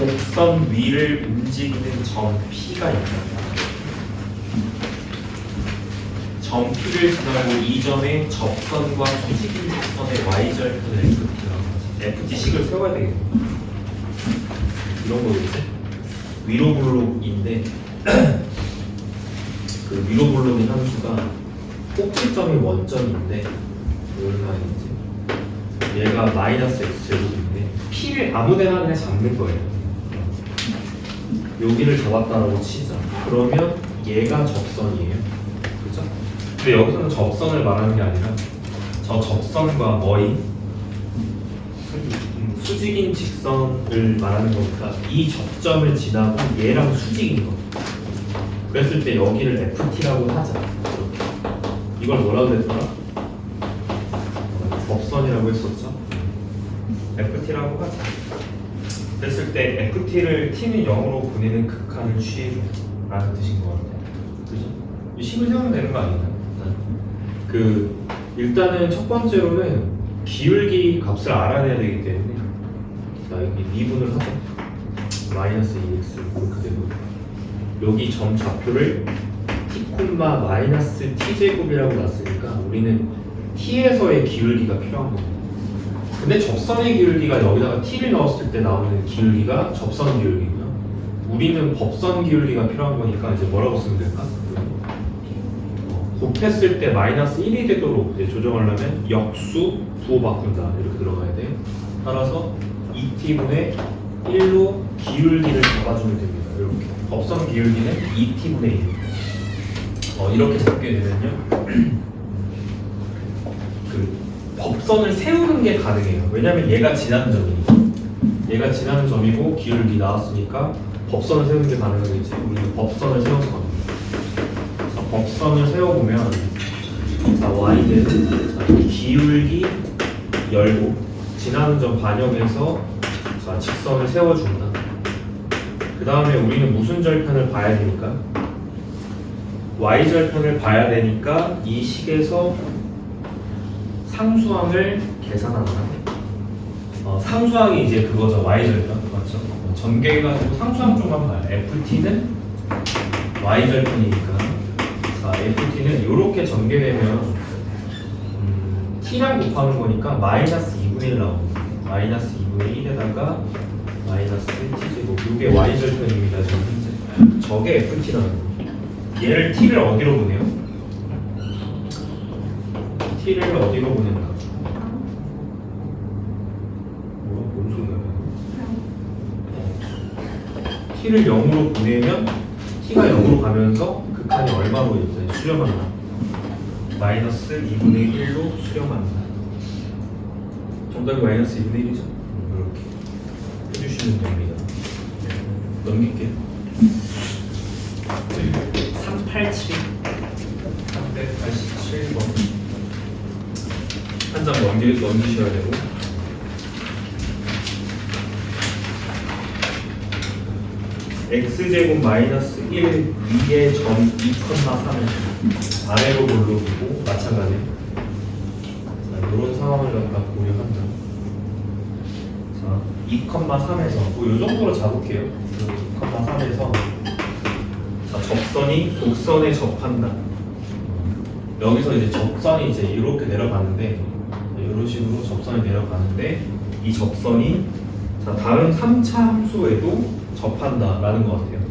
곡선 위를 움직이는 점 P가 있다. 점 P를 지나고 이 점의 접선과 수직인 직선의 y절편을 FT라고 하지. FT 식을 세워야 되겠네. 이런 거겠지? 위로 블록인데 그 위로 블록의 함수가 꼭지점이 원점인데 얼마인지 얘가 마이너스 x 제곱인데 P를 아무데나 그냥 잡는 거예요. 여기를 잡았다라고 치자. 그러면 얘가 접선이에요. 그죠? 근데 여기서는 접선을 말하는 게 아니라 저 접선과 뭐인 수직인 직선을 말하는 거니까 이 접점을 지나고 얘랑 수직인 거. 그랬을 때 여기를 FT라고 하자. 이렇게. 이걸 뭐라고 했더라? 접선이라고 했었죠. FT라고 하자. 그랬을 때 FT를 T는 0으로 보내는 극한을 취해줘 라는 뜻인 것 같아요. 그죠? 이 식을 세우면 되는 거 아닌가요? 일단은 첫 번째로는 기울기 값을 알아내야 되기 때문에 자 여기 미분을 하자. 마이너스 2x 그렇게 되고 여기 점 좌표를 t, 마이너스 t제곱이라고 놨으니까 우리는 t에서의 기울기가 필요한 겁니다. 근데 접선의 기울기가 여기다가 t를 넣었을 때 나오는 기울기가 접선 기울기고요. 우리는 법선 기울기가 필요한 거니까 이제 뭐라고 쓰면 될까? 곱했을 때 마이너스 1이 되도록 이제 조정하려면 역수 부호 바꾼다 이렇게 들어가야 돼요. 따라서 2t분의 1로 기울기를 잡아주면 됩니다. 이렇게 법선 기울기는 2t분의 1 이렇게 잡게 되면요 그 법선을 세우는 게 가능해요. 왜냐면 얘가 지나는 점이니까 얘가 지나는 점이고 기울기 나왔으니까 법선을 세우는 게 가능하겠지. 우리는 법선을 세워서 갑니다. 자, 법선을 세워보면 자 y는 자, 기울기 열고 지나는 점 반영해서 자 직선을 세워준다. 그 다음에 우리는 무슨 절편을 봐야 되니까 y절편을 봐야 되니까 이 식에서 상수항을 계산한다. 상수항이 이제 그거죠. y절편 맞죠? 전개해가지고 상수항 쪽만 봐요. ft는 y절편이니까 자 ft는 이렇게 전개되면 t랑 곱하는 거니까 마이너스 2분의 1 나옵니다. 마이너스 2분의 1에다가 마이너스 t제곱 이게 y절편입니다. 지금 현재 저게 ft라는 거예요. 얘를 t를 어디로 보내요? t를 어디로 보낸다? 뭔 소리야? t를 0으로 보내면 t가 0으로 가면서 극한이 얼마로 이제 수렴한다? 마이너스 2분의 1로 수렴한다. 정답이 마이너스 2분의 1이죠? 이렇게 해주시면 됩니다. 넘길게요. 387 387번 한 장 넘기셔야 되고 x제곱 마이너스 1 위의 점 2,3을 아래로 볼록이고 마찬가지로 자, 이런 상황을 갖다 고려한다. 자, 2,3에서 뭐 이 정도로 잡을게요. 2,3에서 자, 접선이 곡선에 접한다. 여기서 이제 접선이 이제 이렇게 내려가는데 이런 식으로 접선이 내려가는데 이 접선이 자, 다른 3차 함수에도 접한다라는 것 같아요.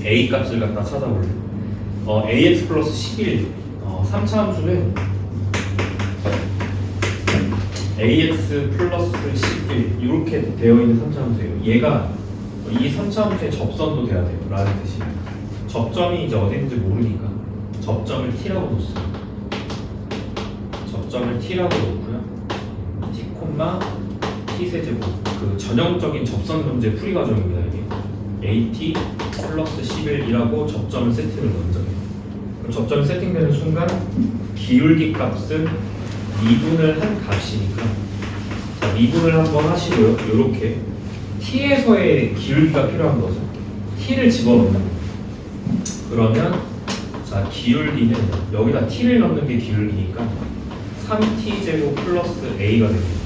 a 값을 갖다 찾아볼래요. ax 플러스 11 3차 함수는 ax 플러스 11 이렇게 되어 있는 3차 함수예요. 얘가 이 3차 함수의 접선도 돼야 돼요 라는 뜻이에요. 접점이 이제 어디 있는지 모르니까 접점을 t라고 놓습니다. 접점을 t라고 놓고요. t, t세제곱 그 전형적인 접선 문제 풀이 과정입니다. 이게 at 플러스 11이라고 접점을 세팅을 먼저 해요. 그럼 접점이 세팅되는 순간 기울기 값은 미분을 한 값이니까 자, 미분을 한번 하시고요. 이렇게 t에서의 기울기가 필요한 거죠. t를 집어넣는 거예요. 그러면 자 기울기는 여기다 t를 넣는 게 기울기니까 3t 제곱 플러스 a가 됩니다.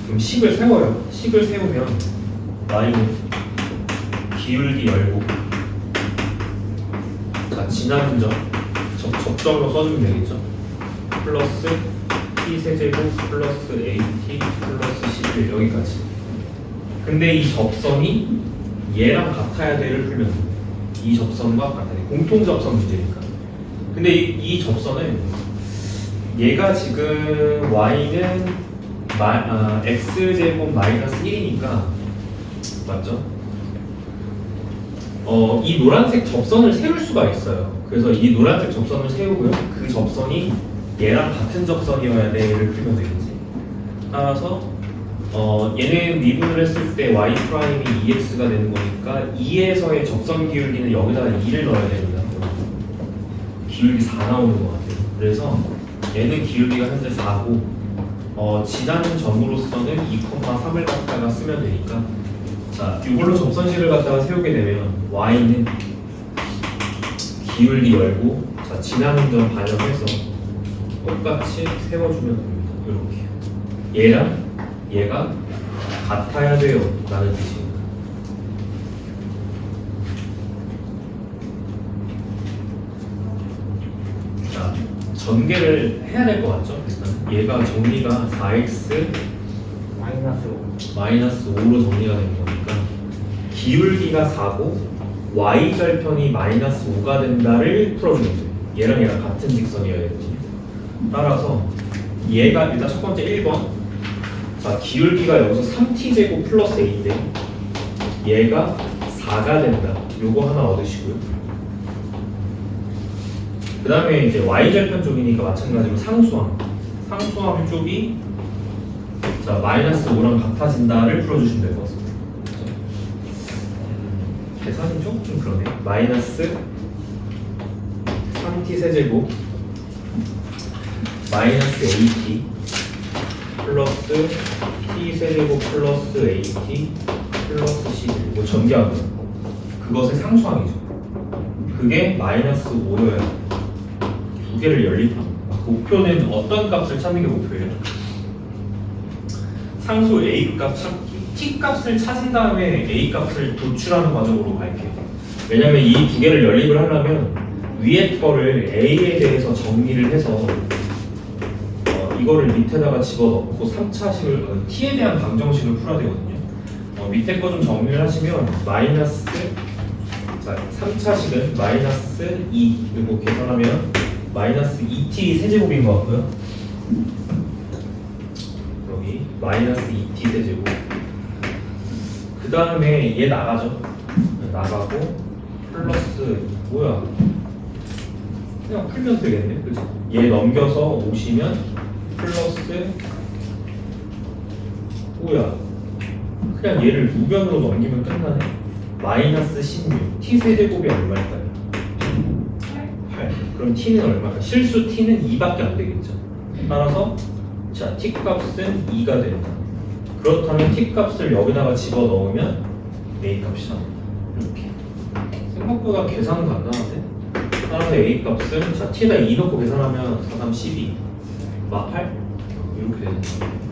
그럼 식을 세워요. 식을 세우면 y는 기울기 열고 자 지나는 점 접점으로 써주면 되겠죠. 플러스 t 세제곱 플러스 at 플러스 11 여기까지. 근데 이 접선이 얘랑 같아야 돼를 풀면 돼. 이 접선과 같아야 돼. 공통 접선 문제니까. 근데 이 접선은 얘가 지금 y는 x제곱 마이너스 1이니까 맞죠? 이 노란색 접선을 세울 수가 있어요. 그래서 이 노란색 접선을 세우고요. 그 접선이 얘랑 같은 접선이어야 돼를 풀면 되겠지. 따라서 얘는 미분을 했을 때 y 프라임이 2x가 되는 거니까 2에서의 접선 기울기는 여기다가 2를 넣어야 됩니다. 기울기 4 나오는 것 같아요. 그래서 얘는 기울기가 현재 4고 지나는 점으로서는 2,3을 갖다가 쓰면 되니까 자 이걸로 접선식을 갖다가 세우게 되면 y는 기울기 열고 자 지나는 점 반영해서 똑같이 세워주면 됩니다. 이렇게 얘랑 얘가 같아야 돼요 라는 뜻입니다. 자 전개를 해야 될 것 같죠? 일단 얘가 정리가 4x 마이너스 5로 정리가 되는 거니까 기울기가 4고 y절편이 마이너스 5가 된다를 풀어주면 돼요. 얘랑 얘랑 같은 직선이어야 되거든요. 따라서 얘가 일단 첫 번째 1번 자 기울기가 여기서 3t제곱 플러스 a인데 얘가 4가 된다. 요거 하나 얻으시고요. 그 다음에 이제 y절편 쪽이니까 마찬가지로 상수함 쪽이 자 마이너스 5랑 같아진다를 풀어주시면 될 것 같습니다. 계산이 좀 그러네요. 마이너스 3t 세제곱 마이너스 at 플러스 t 세제곱 플러스 at 플러스 11 이거 전개하고 그것의 상수항이죠. 그게 마이너스 5여야 두 개를 연립합니다. 목표는 어떤 값을 찾는 게 목표예요? 상수 a 값 찾기 t 값을 찾은 다음에 a 값을 도출하는 과정으로 갈게요. 왜냐면 이 두 개를 연립을 하려면 위에 거를 a에 대해서 정리를 해서 이거를 밑에다가 집어넣고 3차식을 t에 대한 방정식을 풀어야 되거든요. 밑에 거 좀 정리를 하시면 마이너스 자 3차식은 마이너스 2 그리고 계산하면 마이너스 2t 세제곱인 것 같고요. 여기 마이너스 2t 세제곱 그 다음에 얘 나가죠. 나가고 플러스 뭐야 그냥 풀면 되겠네. 그치? 얘 넘겨서 오시면 플러스 뭐야 그냥 얘를 우변으로 넘기면 끝나네. 마이너스 16 t 세제곱이 얼마일까요? 8. 그럼 t는 얼마일까요? 실수 t는 2밖에 안 되겠죠. 따라서 자 t 값은 2가 된다. 그렇다면 t 값을 여기다가 집어넣으면 a 값이 나옵니다. 이렇게 생각보다 계산은 간단한데 따라서 a 값은 자 t에다 2 넣고 계산하면 4, 3, 12 막 8 이렇게 되는 거예요.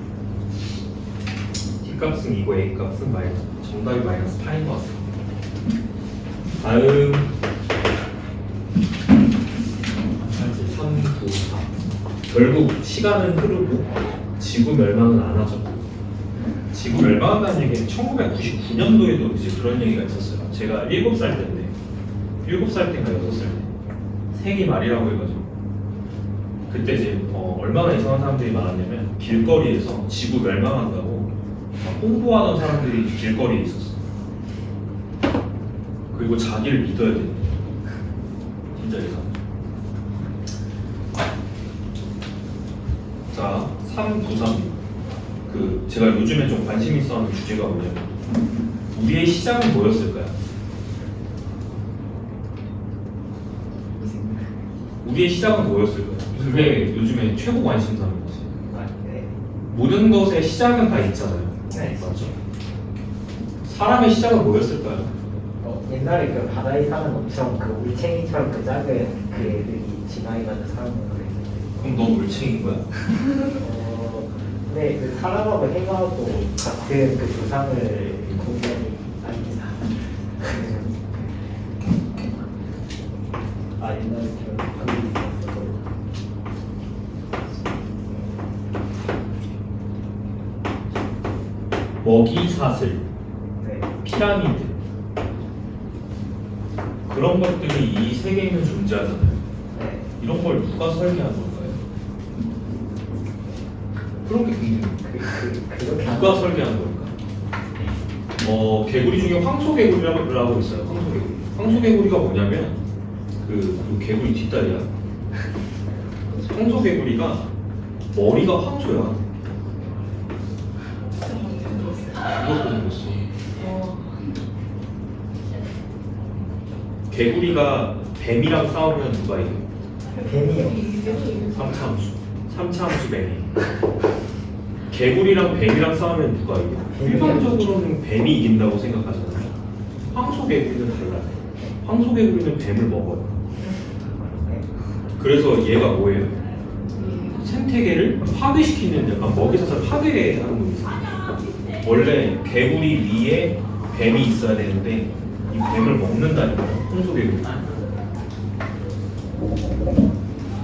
t 값은 2고 a 값은 마이너스 정답이 마이너스 8인 것 같습니다. 다음 3, 9, 4 결국 시간은 흐르고 지구 멸망은 안 하죠. 지구 멸망한다는 얘기는 1999년도에도 이제 그런 얘기가 있었어요. 제가 7살 때인데 7살 때인가 6살 때 세기 말이라고 해가지고 그때 이제 얼마나 이상한 사람들이 많았냐면 길거리에서 지구 멸망한다고 홍보하던 사람들이 길거리에 있었어. 그리고 자기를 믿어야 돼. 진짜 이상. 자, 393. 그 제가 요즘에 좀 관심 있어하는 주제가 뭐냐면 우리의 시작은 뭐였을까요? 우리의 시작은 뭐였을까요? 그게 요즘에 최고 관심사인 거지. 모든 것의 시작은 다 있잖아요. 네. 맞죠? 사람의 시작은 뭐였을까요? 옛날에 그 바다에 사는 엄청 그 울챙이처럼 그 작은 그 애들이 진화해가지고 사는 거였는데. 그럼 너 물챙인 거야? 네, 그 사람하고 해마하고 같은 그 조상을 공유하는 먹이사슬, 네. 피라미드 그런 것들이 이 세계에는 존재하잖아요. 네. 이런 걸 누가 설계한 걸까요? 그런 게 궁금해요. 그렇게 누가 설계한 걸까? 개구리 중에 황소개구리라고 있어요. 황소개구리. 황소개구리가 뭐냐면 그 개구리 뒷다리야. 황소개구리가 머리가 황소야. 이거 보는 거였어. 개구리가 뱀이랑 싸우면 누가 이겨? 뱀이요. 3차 함수. 3차 함수 뱀이. 개구리랑 뱀이랑 싸우면 누가 이겨? 일반적으로는 뱀이 이긴다고 생각하잖아요. 황소개구리는 달라요. 황소개구리는 뱀을 먹어요. 네. 그래서 얘가 뭐예요? 생태계를 파괴시키는 약간 먹이사슬 파괴하는 놈이죠. 원래 개구리 위에 뱀이 있어야 되는데 이 뱀을 먹는다니까요. 황소개구리.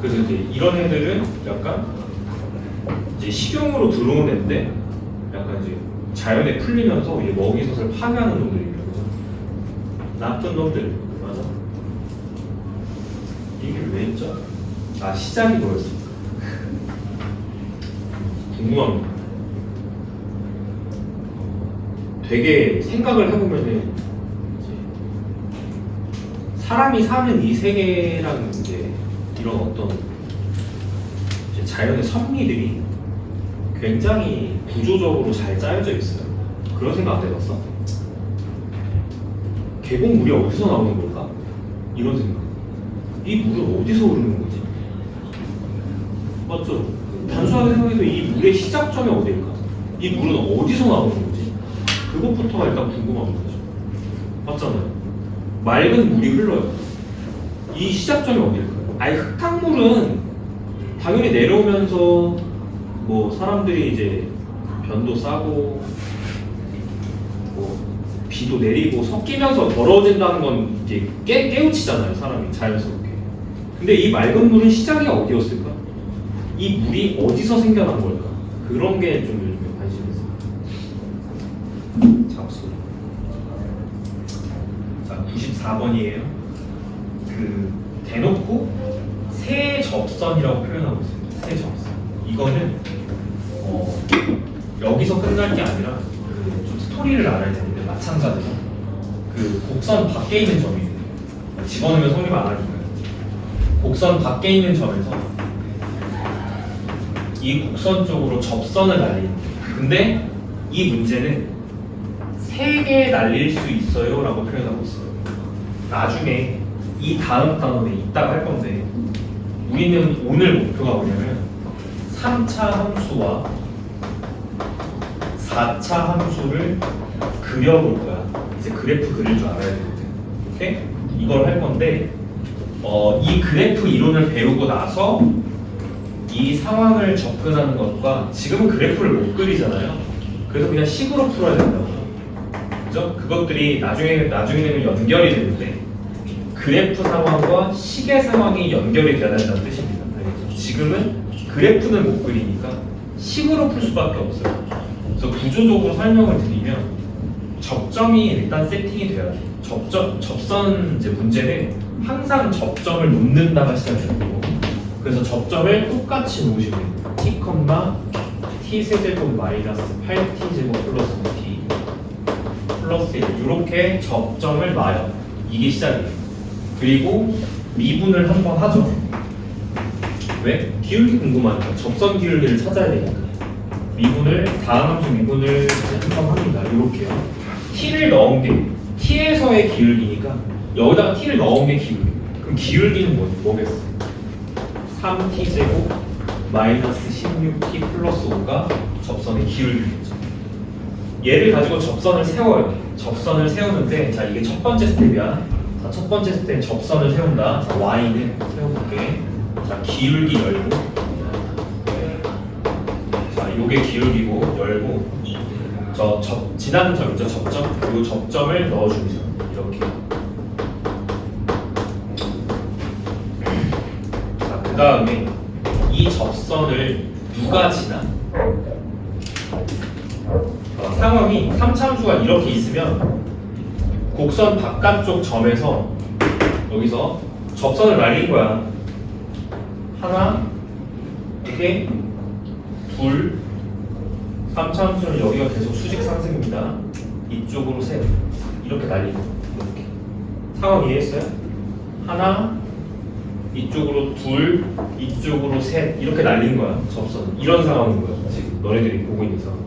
그래서 이제 이런 애들은 약간 이제 식용으로 들어온 애인데 약간 이제 자연에 풀리면서 이제 먹이사슬 파괴하는 놈들이라고. 나쁜 놈들. 맞아. 이게 왜 있죠? 아, 시작이 뭐였을까? 궁금합니다. 되게 생각을 해보면은 이제 사람이 사는 이 세계랑 이제 이런 어떤 이제 자연의 섭리들이 굉장히 구조적으로 잘 짜여져 있어요. 그런 생각 안 해봤어? 계곡물이 어디서 나오는 걸까? 이런 생각. 이 물은 어디서 흐르는 거지? 맞죠? 단순하게 생각해도 이 물의 시작점이 어딜까? 이 물은 어디서 나오는 거지? 그것부터가 일단 궁금한 거죠. 맞잖아요. 맑은 물이 흘러요. 이 시작점이 어딜까요? 아니, 흙탕물은 당연히 내려오면서 뭐 사람들이 이제 변도 싸고 뭐 비도 내리고 섞이면서 더러워진다는 건 이제 깨우치잖아요, 사람이 자연스럽게. 근데 이 맑은 물은 시작이 어디였을까? 이 물이 어디서 생겨난 걸까? 그런 게 좀 요즘에 관심이 있어요. 잡수. 자, 94번이에요. 그 대놓고 새 접선이라고 표현하고 있습니다. 새 접선. 이거는 여기서 끝날 게 아니라 좀 스토리를 알아야 되는데 마찬가지로 그 곡선 밖에 있는 점이에요. 집어넣으면 성립 안 하니까요. 곡선 밖에 있는 점에서 이 곡선 쪽으로 접선을 날리는. 근데 이 문제는 3개 날릴 수 있어요 라고 표현하고 있어요. 나중에 이 다음 단원에 이따가 할 건데 우리는 오늘 목표가 뭐냐면 3차 함수와 4차 함수를 그려볼 거야. 이제 그래프 그릴 줄 알아야 되거든. 오케이? 이걸 할 건데 이 그래프 이론을 배우고 나서 이 상황을 접근하는 것과 지금은 그래프를 못 그리잖아요. 그래서 그냥 식으로 풀어야 된다고. 그죠? 그것들이 나중에는 연결이 되는데 그래프 상황과 식의 상황이 연결이 돼야 된다는 뜻입니다. 알겠죠? 지금은 그래프는 못 그리니까 식으로 풀 수밖에 없어요. 그래서 구조적으로 설명을 드리면 접점이 일단 세팅이 돼야 돼요. 접선 이제 문제는 항상 접점을 놓는다가 시작이 되고, 그래서 접점을 똑같이 놓으시면 돼요. t, t 세제곱 마이너스 8t 제곱 플러스 5t 플러스 1 이렇게 접점을 놔요. 이게 시작이에요. 그리고 미분을 한번 하죠. 왜? 기울기 궁금하니까 접선 기울기를 찾아야 되니까 미분을 다음 함수 미분을 한번 합니다. 이렇게요. t를 넣은 게 t에서의 기울기니까 여기다가 t를 넣은 게 기울기. 그럼 기울기는 뭐겠어? 3t 제곱 마이너스 16t 플러스 5가 접선의 기울기겠죠. 얘를 가지고 접선을 세워요. 접선을 세우는데 자 이게 첫 번째 스텝이야. 자, 첫 번째 스텝 접선을 세운다. 자, y는 세워볼게. 자, 기울기 열고. 자, 요게 기울기고 열고. 지나는 점 있죠? 접점. 그리고 접점을 넣어줍니다. 이렇게. 자, 그 다음에 이 접선을 누가 지나? 상황이 3차함수가 이렇게 있으면 곡선 바깥쪽 점에서 여기서 접선을 날린 거야. 하나, 이렇게 둘, 3차함수는 여기가 계속 수직 상승입니다. 이쪽으로 셋, 이렇게 날리고 이렇게. 상황 이해했어요? 하나, 이쪽으로 둘, 이쪽으로 셋 이렇게 날린 거야. 접선. 이런 상황인 거야. 지금 너네들이 보고 있는 상황.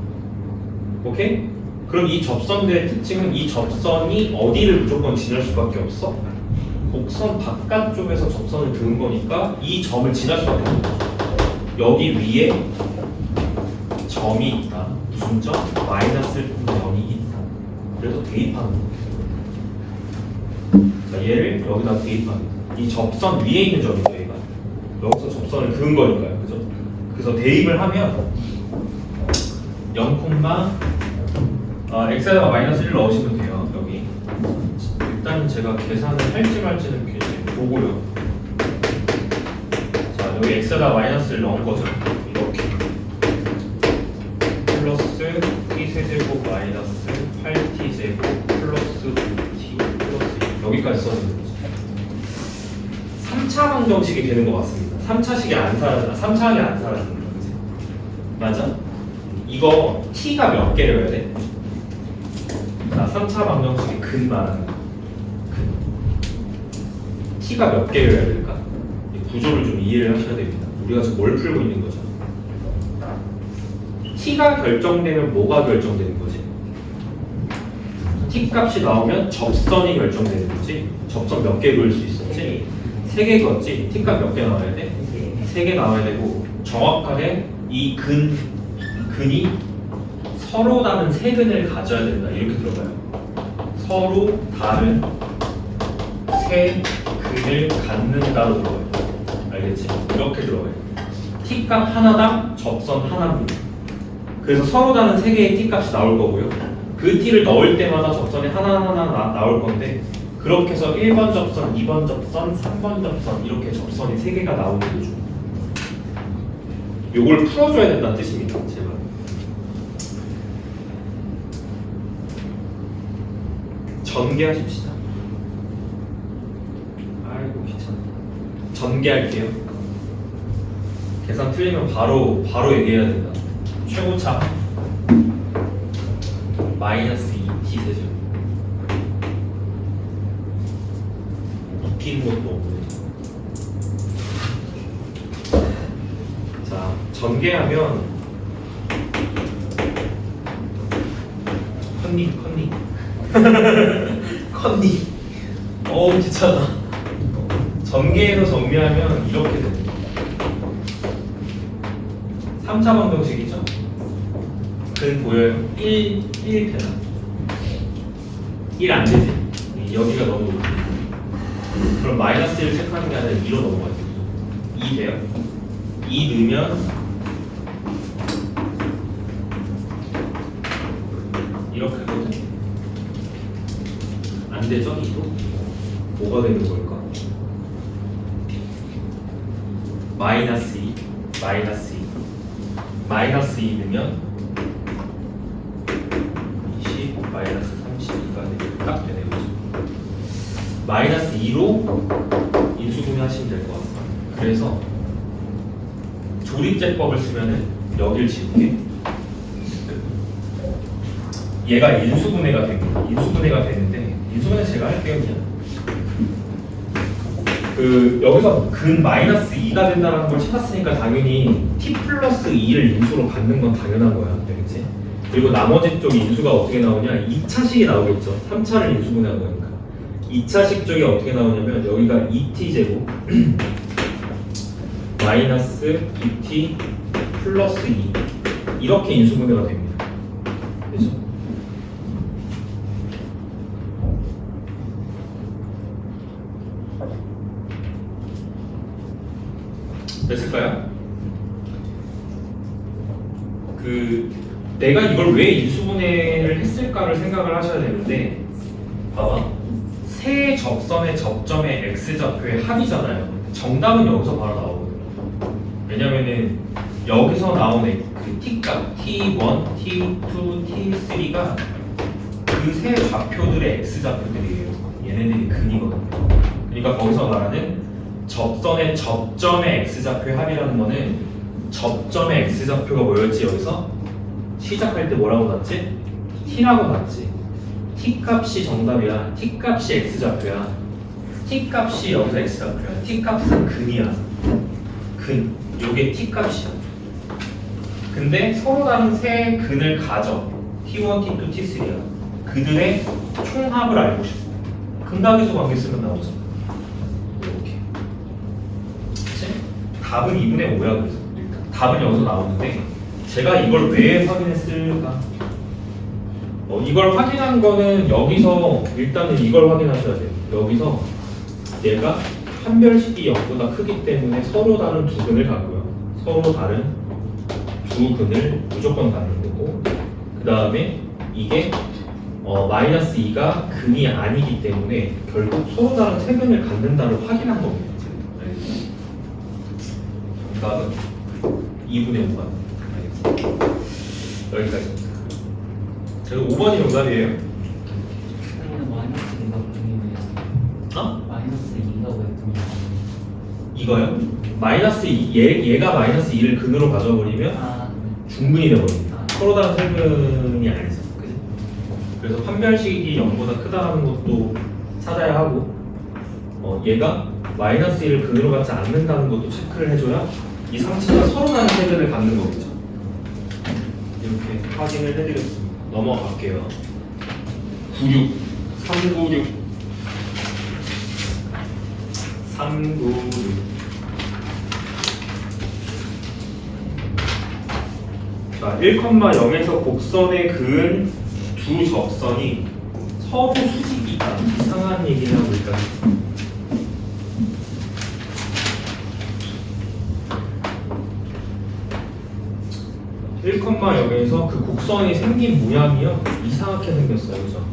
오케이? 그럼 이 접선들의 특징은 이 접선이 어디를 무조건 지날 수밖에 없어? 곡선 바깥쪽에서 접선을 그은 거니까 이 점을 지날 수밖에 없는 거죠. 여기 위에 점이 있다. 무슨 점? 마이너스 0이 있다. 그래서 대입하는 거야. 자, 얘를 여기다 대입하는 거야. 이 접선 위에 있는 점이죠, 얘가. 여기서 접선을 그은 거니까요, 그죠? 그래서 대입을 하면 0, x에다가 마이너스 1 넣으시면 돼요, 여기. 일단 제가 계산을 할지 말지는 이제 보고요. 자, 여기 x에다가 마이너스 1 넣은 거죠, 이렇게. 플러스 t 세제곱 마이너스 8t 제곱 플러스 5t 플러스 2 여기까지 써주는 거죠. 3차 방정식이 되는 것 같습니다. 3차식이 안 사라져, 3차항이 안 사라지는 거지. 맞아? 이거 t가 몇 개여야 돼? 자, 3차 방정식이 근 말하는 거. 근. t가 몇 개여야 될까? 이 구조를 좀 이해를 하셔야 됩니다. 우리가 지금 뭘 풀고 있는 거죠? t가 결정되면 뭐가 결정되는 거지? t 값이 나오면 접선이 결정되는 거지. 접선 몇 개 그을 수 있었지? 3개 그었지. t 값 몇 개 나와야 돼? 3개 나와야 되고 정확하게 이 근이 서로 다른 세 근을 가져야 된다. 이렇게 들어가요. 서로 다른 세 근을 갖는다로 들어가요. 알겠지? 이렇게 들어가요. t 값 하나당 접선 하나입니다. 그래서 서로 다른 세 개의 t 값이 나올 거고요. 그 t를 넣을 때마다 접선이 하나하나 나올 건데 그렇게 해서 1번 접선, 2번 접선, 3번 접선 이렇게 접선이 3개가 나오는 거죠. 요걸 풀어줘야 된다는 뜻입니다. 제발. 전개하십시다. 아이고 귀찮아. 전개할게요. 계산 틀리면 바로 얘기해야 된다. 최고차 마이너스 2t 세제곱. 웃기는 것도 없네. 자, 전개하면 컨니 어우 귀찮아. 전개해서 정리하면 이렇게 됩니다. 3차 방정식이죠? 근 보여요? 1 되나? 1 안 되지? 여기가 너무 높아. 그럼 마이너스 1 체크하는 게 아니라 2로 넘어가죠. 2 돼요? 2 넣으면 이렇게 하거든요. 안 되죠? 2도? 뭐가 되는 걸까? 마이너스 2 마이너스 2 넣으면 20 마이너스 32가 딱 되네요. 마이너스 2로 인수분해 하시면 될 것 같습니다. 그래서 조립제법을 쓰면은 여길 지울게. 얘가 인수분해가 됩니다. 인수분해가 되는데 인수분해 제가 할게요 그냥. 여기서 근 마이너스 2가 된다는 걸 찾았으니까 당연히 t 플러스 2를 인수로 갖는 건 당연한 거야. 알겠지? 그리고 나머지 쪽 인수가 어떻게 나오냐? 2차식이 나오겠죠. 3차를 인수분해한 거니까. 2차식 쪽이 어떻게 나오냐면 여기가 2t 제곱 마이너스 2t 플러스 2 이렇게 인수분해가 됩니다. 그죠? 됐을까요? 내가 이걸 왜 인수분해를 했을까를 생각을 하셔야 되는데 봐봐. 세 접선의 접점의 x좌표의 합이잖아요. 정답은 여기서 바로 나오거든요. 왜냐면은 여기서 나온 그 t값 t1, t2, t3가 그 세 좌표들의 x좌표들이에요. 얘네들이 근이거든요. 그러니까 거기서 말하는 접선의 접점의 x좌표의 합이라는 거는 접점의 x좌표가 뭐였지 여기서? 시작할 때 뭐라고 났지? t라고 났지. t값이 정답이야. t값이 x좌표야. t값이 여기서 x좌표야. t값은 근이야. 근. 요게 t값이야. 근데 서로 다른 세 근을 가져. t1, t2, t3야. 그들의 총합을 알고 싶어. 근각에서 관계 쓰면 나오잖아. 이렇게. 그치? 답은 2분의 5야. 그래서 답은 여기서 나오는데 제가 이걸 왜 확인했을까? 이걸 확인한 거는 여기서 일단은 이걸 확인하셔야 돼요. 여기서 얘가 판별식이 0보다 크기 때문에 서로 다른 두 근을 갖고요. 서로 다른 두 근을 무조건 갖는 거고, 그 다음에 이게 마이너스 2가 근이 아니기 때문에 결국 서로 다른 세 근을 갖는다를 확인한 겁니다. 정답은 2분의 5가 여기까지입니다. 그래서 5번이 정답이에요. 아니면 마이너스 2가 분이네요. 마이너스 2가 왜 분이야? 이거요? 마이너스 2, 얘가 마이너스 2를 근으로 가져버리면 아, 중근이 돼버립니다. 서로 다른 세 근이 아니죠. 그지? 그래서 판별식이 0보다 크다는 것도 찾아야 하고, 얘가 마이너스 1을 근으로 갖지 않는다는 것도 체크를 해줘야 이 상체가 서로 다른 세 근을 갖는 거겠죠. 이렇게 확인을 해드렸습니다. 넘어갈게요. 96, 396, 396. 자, 1,0에서 곡선에 그은 두 접선이 서로 수직이 있다. 이상한 얘기를 하고 있다. (1,0에서) 그 곡선이 생긴 모양이요 이상하게 생겼어요. 그죠?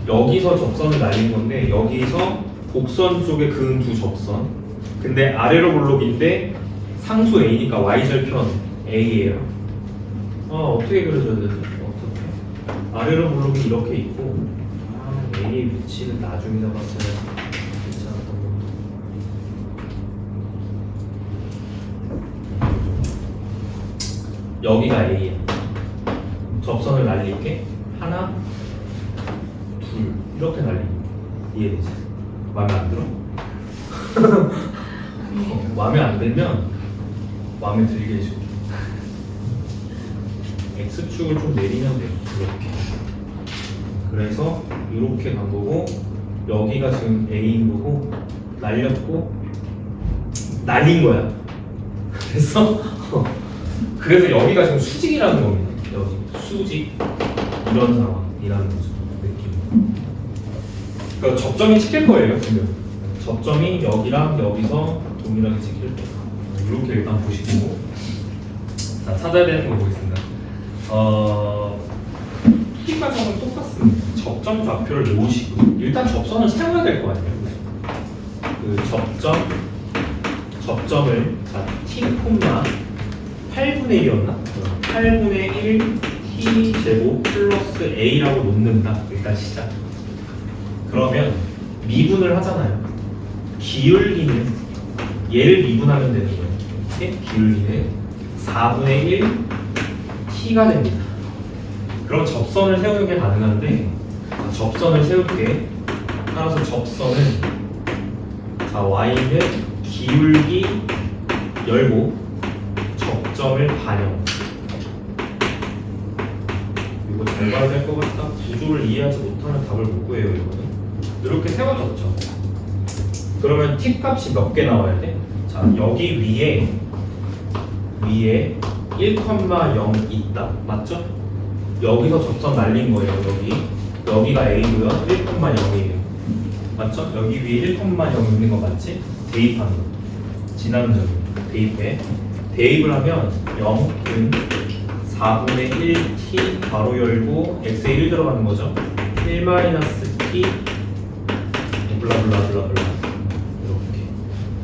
여기서 접선을 날린 건데 여기서 곡선 쪽에 그은 두 접선, 근데 아래로 볼록인데 상수 A니까 Y절편 A예요. 어떻게 그려줘야 되지? 어떻게? 아래로 볼록이 이렇게 있고, A의 위치는 나중에 잡았어야 괜찮았던 건데. 여기가 A야. 접선을 날릴게 하나, 둘 이렇게 날리는 거 이해되지? 마음에 안 들어? 마음에 안 들면 마음에 들게 해줘. X축을 좀 내리면 돼요. 이렇게. 그래서 이렇게 간 거고, 여기가 지금 A인 거고, 날렸고 날린 거야. 됐어? 그래서 여기가 지금 수직이라는 겁니다. 여기 수직 이런 상황이라는 거죠. 느낌. 그러니까 접점이 찍힐 거예요. 지금 접점이 여기랑 여기서 동일하게 찍힐 거예요. 이렇게 일단 보시고, 자 찾아야 되는 거 보겠습니다. 키 과정은 똑같습니다. 접점 좌표를 놓으시고 일단 접선을 세워야 될 거 아니에요. 그 접점을 자 t, 8분의 1이었나? 8분의 1 t 제곱 플러스 a라고 놓는다. 일단 시작. 그러면 미분을 하잖아요. 기울기는 얘를 미분하면 되는 거예요. 이렇게 기울기는 4분의 1 t가 됩니다. 그럼 접선을 세우는 게 가능한데, 접선을 세울게. 따라서 접선은 자 y는 기울기 열고 접점을 반영. 이거 잘 봐야 될 것 같다. 구조를 이해하지 못하는 답을 못 구해요. 이거는 이렇게 세워졌죠. 그러면 t 값이 몇 개 나와야 돼? 자 여기 위에 1,0 있다. 맞죠? 여기서 접선 날린 거예요. 여기가 A고요. 1,0이에요. 맞죠? 여기 위에 1,0 있는 거 맞지? 대입하는 거. 지나는 점 대입해. 대입을 하면 0은 4분의 1t 바로 열고 x에 1 들어가는 거죠. 1-t 블라블라블라블라 이렇게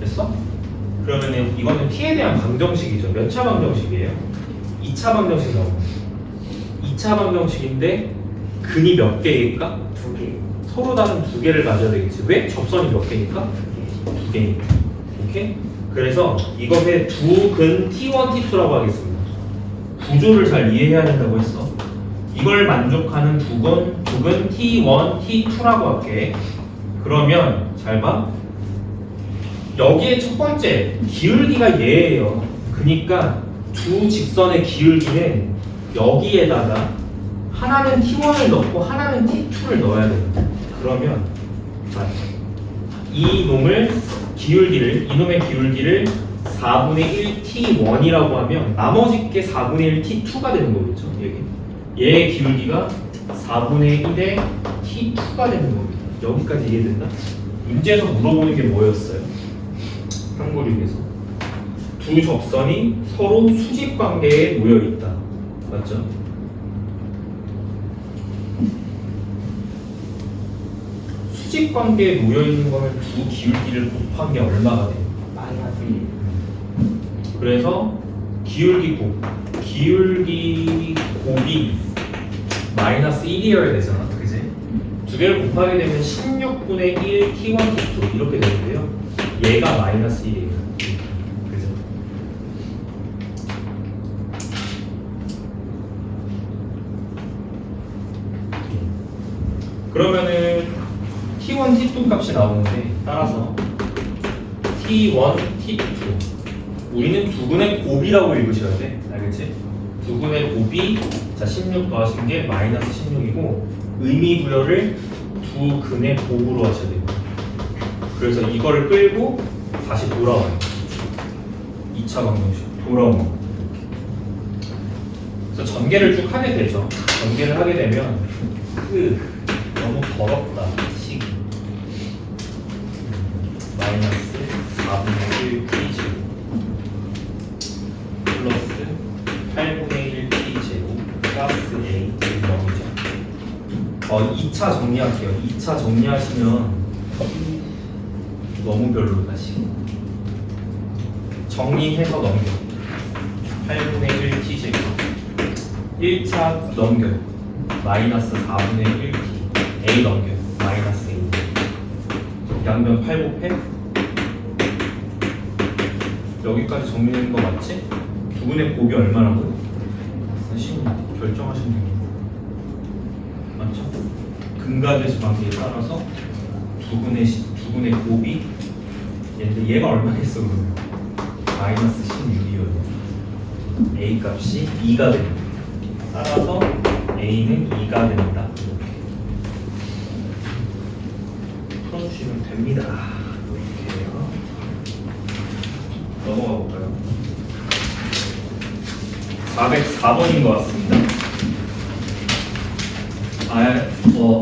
됐어? 그러면은 이거는 t에 대한 방정식이죠. 몇 차 방정식이에요? 2차 방정식 나오는 거예요. 2차 방정식인데 근이 몇 개일까? 2개. 서로 다른 두 개를 가져야 되겠지. 왜? 접선이 몇 개니까? 2개니까. 오케이? 그래서 이것의 두 근 T1, T2라고 하겠습니다. 구조를 잘 이해해야 된다고 했어. 이걸 만족하는 두근 T1, T2라고 할게. 그러면 잘 봐. 여기에 첫 번째 기울기가 얘예요. 그러니까 두 직선의 기울기는 여기에다가 하나는 T1을 넣고 하나는 T2를 넣어야 됩니다. 그러면 자, 이놈의 기울기를 4분의 1 T1이라고 하면 나머지 게 4분의 1 T2가 되는 거겠죠. 얘의 기울기가 4분의 1의 T2가 되는 겁니다. 여기까지 이해된다? 문제에서 물어보는 게 뭐였어요? 한국에서 두 접선이 서로 수직 관계에 놓여 있다. 맞죠? 수직 관계에 놓여 있는 거면 두 기울기를 곱한 게 얼마가 돼요? 마이너스 1. 그래서 기울기 곱이 마이너스 1이어야 되잖아. 그지? 두 개를 곱하게 되면 16분의 1 T1, T2 이렇게 되는데요. 얘가 마이너스 1이에요. 그죠? 그러면은 T1, T2 값이 나오는데 따라서 T1, T2 우리는 두근의 곱이라고 읽으셔야 돼. 알겠지? 두근의 곱이 자 16 더하신 게 마이너스 16이고 의미 부여를 두 근의 곱으로 하셔야 돼요. 그래서 이거를 끌고 다시 돌아와요. 2차 방정식 돌아오는 거. 그래서 전개를 쭉 하게 되죠. 전개를 하게 되면 너무 더럽다. 식이 마이너스 4분의 1 T제곱 플러스 8분의 1 T제곱 플러스 A 이렇게 2차 정리할게요. 2차 정리하시면 너무 별로다 지금. 정리해서 넘겨. 8분의 1 T제곱 1차 넘겨. 마이너스 4분의 1T A 넘겨. 마이너스 A 양변 8 곱해 여기까지 정리되는 거 맞지? 두 분의 곱이 얼마라고요? 사실 결정하시면 됩니다. 맞죠? 근각의 관계에 따라서 두 분의 곱이 얘가 얼마겠어 그러면? 마이너스 16이거든요. A 값이 2가 됩니다. 따라서 A는 2가 된다. 풀어주시면 됩니다. 이렇게 해요. 넘어가 볼까요? 404번인 것 같습니다.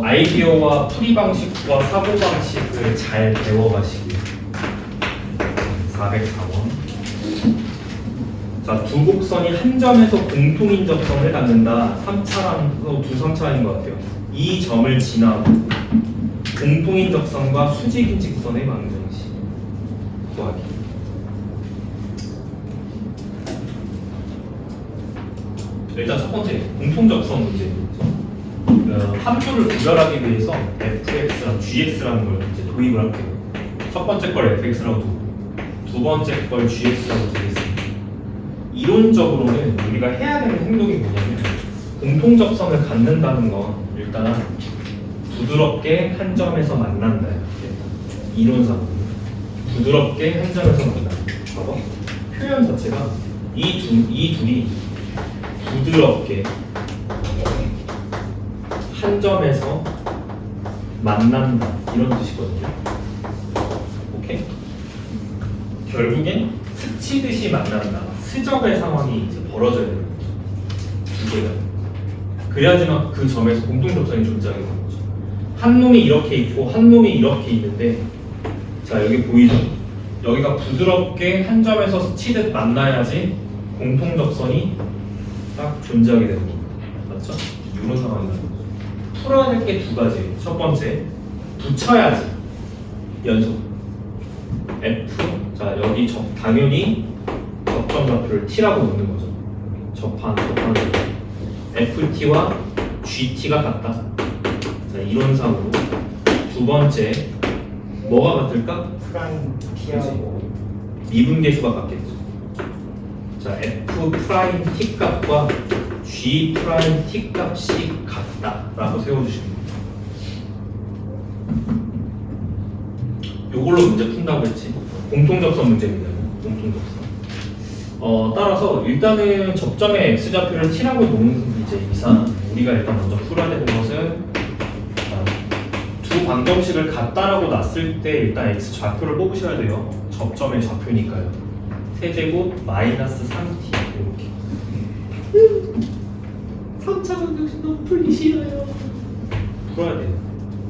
아이디어와 풀이 방식과 사고 방식을 잘 배워가시고요. 404번. 자, 두 곡선이 한 점에서 공통인 접선을 갖는다. 3차랑 두 3차인 것 같아요. 이 점을 지나고 공통인 접선과 수직인 직선의 방정식 구하기. 일단 첫 번째 공통 접선 문제. 함수를 구별하기 위해서 fx랑 gx라는 걸 이제 도입을 할게요. 첫 번째 걸 fx라고 두고 두 번째 걸 gx라고 두겠습니다. 이론적으로는 우리가 해야 되는 행동이 뭐냐면 공통 접선을 갖는다는 건 일단 부드럽게 한 점에서 만난다. 이론상으로 부드럽게 한 점에서 만난다. 봐봐. 표현 자체가 이 둘이 부드럽게 한 점에서 만난다 이런 뜻이거든요. 오케이? 결국엔 스치듯이 만난다. 스적의 상황이 이제 벌어져야 되는 거죠. 두 개가. 그래야지만 그 점에서 공통접선이 존재하게 되는 거죠. 한 놈이 이렇게 있고 한 놈이 이렇게 있는데 자 여기 보이죠? 여기가 부드럽게 한 점에서 스치듯 만나야지 공통접선이 딱 존재하게 되는 겁니다. 맞죠? 이런 상황이 나는 거죠. 풀어야 될 게 두 가지. 첫 번째, 붙여야지. 연속. F. 자, 여기 당연히 접점 좌표를 T라고 놓는 거죠. 접한 FT와 GT가 같다. 자, 이론상으로 두 번째 뭐가 같을까? 프라임 T하고 미분계수가 같겠죠. 자, F 프라임 T 값과 G 프라임 T 값이 같다라고 세워주시면 됩니다. 요걸로 문제 푼다고 했지. 공통접선 문제입니다. 공통접선. 따라서 일단은 접점의 x좌표를 t라고 놓는 이제 이상 우리가 일단 먼저 풀어야 되는 것은 두 방정식을 같다라고 놨을 때 일단 x좌표를 뽑으셔야 돼요. 접점의 좌표니까요. 세제곱 마이너스 3t 이렇게. 3차 방정식 너무 풀기 싫어요. 풀어야 돼요.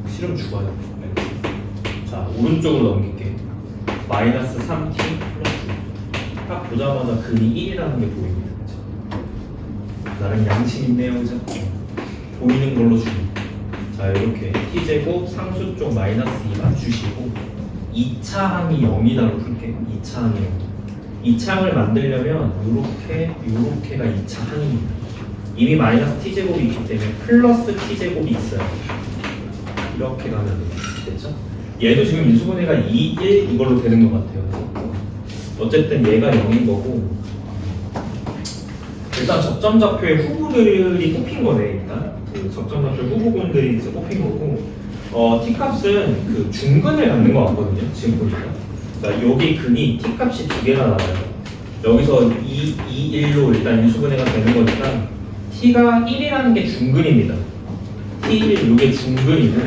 싫으면 죽어요. 자, 오른쪽으로 넘길게. 마이너스 3t 플러스 딱 보자마자 근이 1이라는 게 보입니다. 그쵸? 나름 양심 있네요. 그죠? 보이는 걸로 줍니다. 자, 이렇게 t제곱 상수 쪽 마이너스 2 맞추시고 2차 항이 0이다로 풀게. 2차 항이 0. 2차 항을 만들려면 요렇게가 2차 항입니다. 이미 마이너스 t제곱이 있기 때문에 플러스 t제곱이 있어요. 이렇게 가면 됐죠? 얘도 지금 인수분해가 2, 1 이걸로 되는 것 같아요. 어쨌든 얘가 0인 거고 일단 접점좌표의 후보들이 뽑힌 거네. 일단 그 접점좌표 후보군들이 이제 뽑힌 거고 t값은 그 중근을 갖는 것 같거든요. 지금 보니까 자, 여기 근이 t값이 두 개가 나와요. 여기서 2, 1로 일단 인수분해가 되는 거니까 t가 1이라는 게 중근입니다. t1 이게 중근이고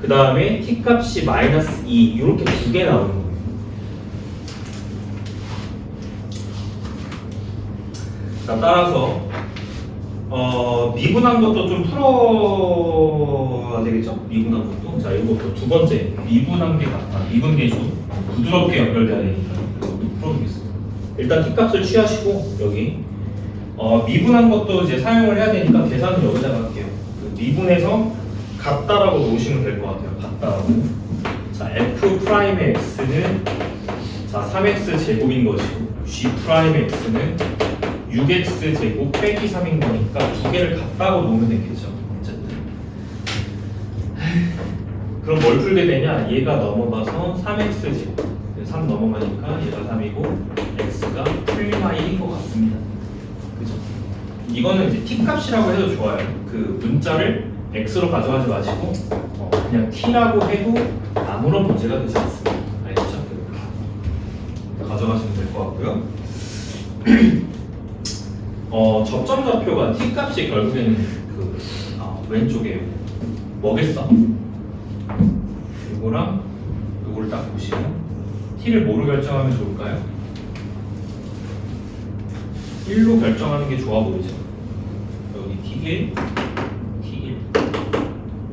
그 다음에 t값이 마이너스 2 이렇게 두 개 나오는 거예요. 자, 따라서 미분한 것도 좀 풀어야 되겠죠? 미분한 것도. 자, 이것도 두 번째 미분한 게 같다. 미분계수 부드럽게 연결돼야 되니까 이것도 풀어보겠습니다. 일단 t값을 취하시고 여기 미분한 것도 이제 사용을 해야 되니까 계산은 여기다가 할게요. 그 미분해서 같다라고 놓으시면 될 것 같아요. 같다라고. 자, f 프라임의 x는 자 3x 제곱인 것이고 g 프라임의 x는 6x 제곱 빼기 3인 거니까 두 개를 같다고 놓으면 되겠죠. 어쨌든. 그럼 뭘 풀게 되냐? 얘가 넘어가서 3x 제곱 3 넘어가니까 얘가 3이고 x가 플리마 1인 것 같습니다. 그죠? 이거는 이제 t 값이라고 해도 좋아요. 그 문자를 x로 가져가지 마시고 그냥 t라고 해도 아무런 문제가 되지 않습니다. 알겠죠? 가져가시면 될 것 같고요. 접점 좌표가 t 값이 결국에는 그 왼쪽에 뭐겠어? 이거랑 이거를 딱 보시면 t를 뭐로 결정하면 좋을까요? 1로 결정하는 게 좋아 보이죠? 여기 t1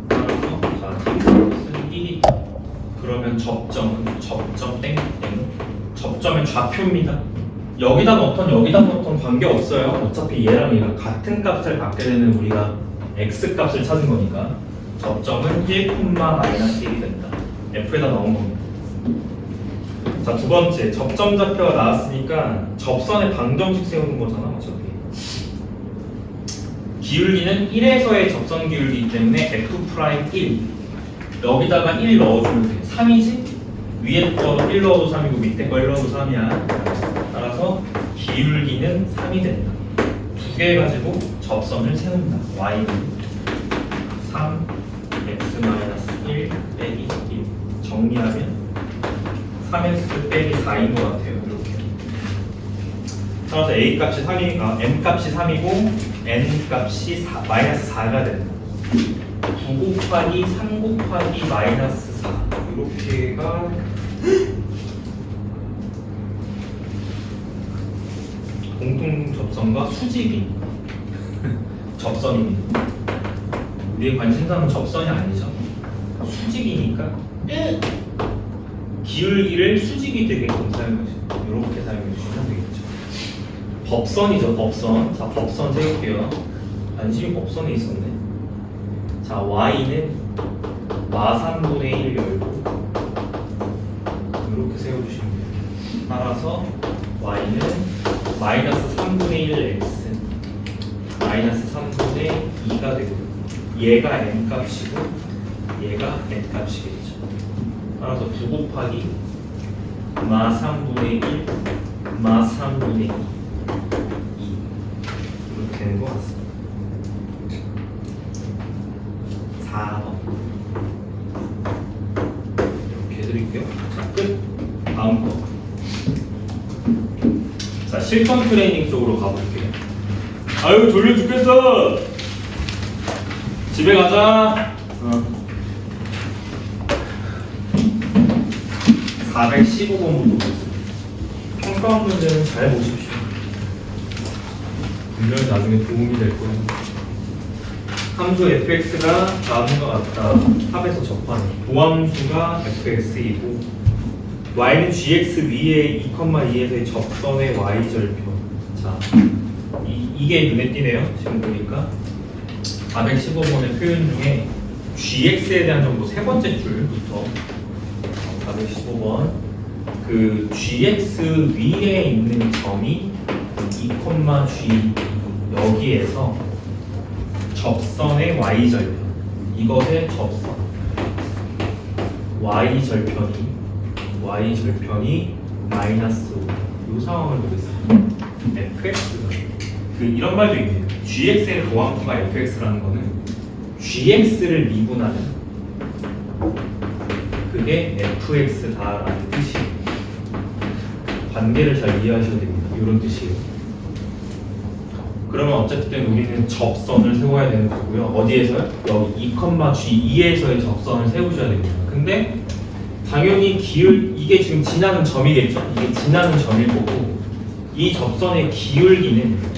따라서 자 t값은 1이 그러면 접점 땡땡 접점의 좌표입니다. 여기다 넣던 관계없어요. 어차피 얘랑 얘가 같은 값을 갖게 되는 우리가 x 값을 찾은 거니까 접점은 1, 마이너스 1이 된다. f에다 넣은 겁니다. 자, 두 번째 접점 좌표가 나왔으니까 접선의 방정식 세우는 거잖아. 어차피 기울기는 1에서의 접선 기울기이기 때문에 f 프라임 1 여기다가 1 넣어주면 돼. 3이지? 위에 거 1 넣어도 3이고 밑에 거 1 넣어도 3이야. 따라서 기울기는 3이 된다. 두 개 가지고 접선을 세운다. y는 3 x-1 빼기 1 정리하면 3x 빼기 4인 것 같아요. 이렇게. 따라서 a 값이 3이니까 m 값이 3이고 n 값이 마이너스 4가 된다. 9 곱하기 3 곱하기 마이너스 4 이렇게가 공통 접선과 수직이 접선입니다. 우리의 관심사는 접선이 아니죠. 수직이니까 기울기를 수직이 되게끔 사용해주시면 이렇게 사용해주시면 되겠죠. 법선이죠. 법선. 자, 법선 세울게요. 관심이 법선에 있었네. 자, y는 마3분의 1 열고 이렇게 세워주시면 돼요. 따라서 y는 마이너스 3분의 1 x 마이너스 3분의 2가 되고 얘가 n 값이고 얘가 n 값이겠죠. 따라서 9 곱하기 마 3분의 1 마 3분의 2 이렇게 되는 것 같습니다. 4번 이렇게 해드릴게요. 자, 끝. 다음 거. 자, 실전 트레이닝 쪽으로 가볼게요. 아유, 졸려 죽겠어. 집에 가자. 415번부터 보겠습니다. 평가원 문제는 잘 보십시오. 분명히 나중에 도움이 될 거예요. 함수 fx가 다음과 같다. 합에서 접하는 도함수가 fx이고 y는 gx 위에 2,2에서의 접선의 y절편. 자, 이게 눈에 띄네요. 지금 보니까 415번의 표현 중에 gx에 대한 정보 세 번째 줄부터 415번 그 gx 위에 있는 점이 2,g 여기에서 접선의 y절편, 이것의 접선 y절편이 마이너스 5, 이 상황을 보겠습니다. fx가 그 이런 말도 있네요. gx의 도함수가 fx라는 거는 gx를 미분하는 그게 fx다라는 뜻이에요. 관계를 잘 이해하셔야 됩니다. 이런 뜻이에요. 그러면 어쨌든 우리는 접선을 세워야 되는 거고요. 어디에서요? 여기 2,g2에서의 접선을 세우셔야 됩니다. 근데 당연히 이게 지금 지나는 점이겠죠? 이게 지나는 점일 거고 이 접선의 기울기는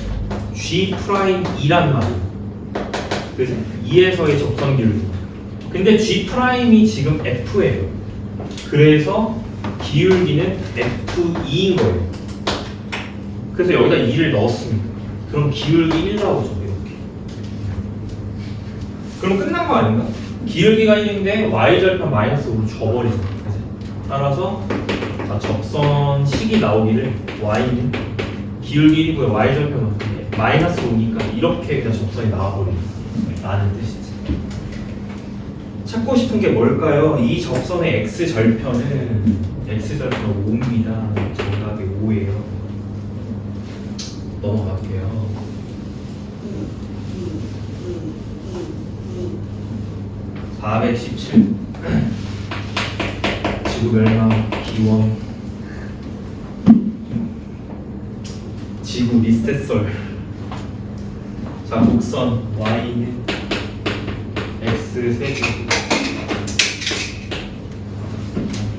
G'이란 말이에요. 그래서 2에서의 접선 기울기. 근데 G'이 지금 F예요. 그래서 기울기는 F2인 거예요. 그래서 여기다 2를 넣었습니다. 그럼 기울기 1 나오죠, 이렇게. 그럼 끝난 거 아닌가? 기울기가 1인데 y절편 마이너스 5로 줘버리는 거죠. 따라서 자, 접선식이 나오기를 y는 기울기 1이고요, y절편은 마이너스 5니까 이렇게 그냥 접선이 나와버리는 라는 뜻이지. 찾고 싶은 게 뭘까요? 이 접선의 x절편은 5입니다. 정답이 5예요. 넘어갈게요. (417) 지구멸망 기원 지구 리셋설. 자, 곡선 y는 x세제곱